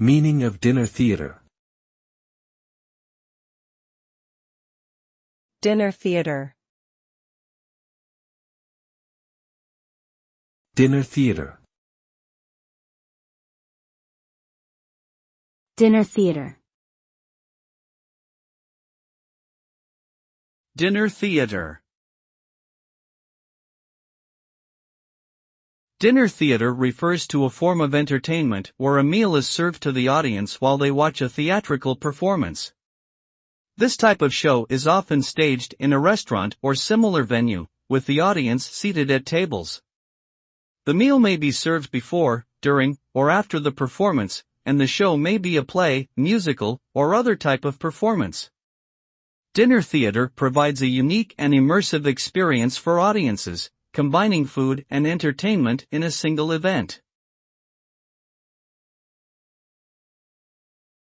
Meaning of dinner theater. Dinner theater. Dinner theater. Dinner theater. Dinner theater. Dinner theater refers to a form of entertainment where a meal is served to the audience while they watch a theatrical performance. This type of show is often staged in a restaurant or similar venue, with the audience seated at tables. The meal may be served before, during, or after the performance, and the show may be a play, musical, or other type of performance. Dinner theater provides a unique and immersive experience for audiences, combining food and entertainment in a single event.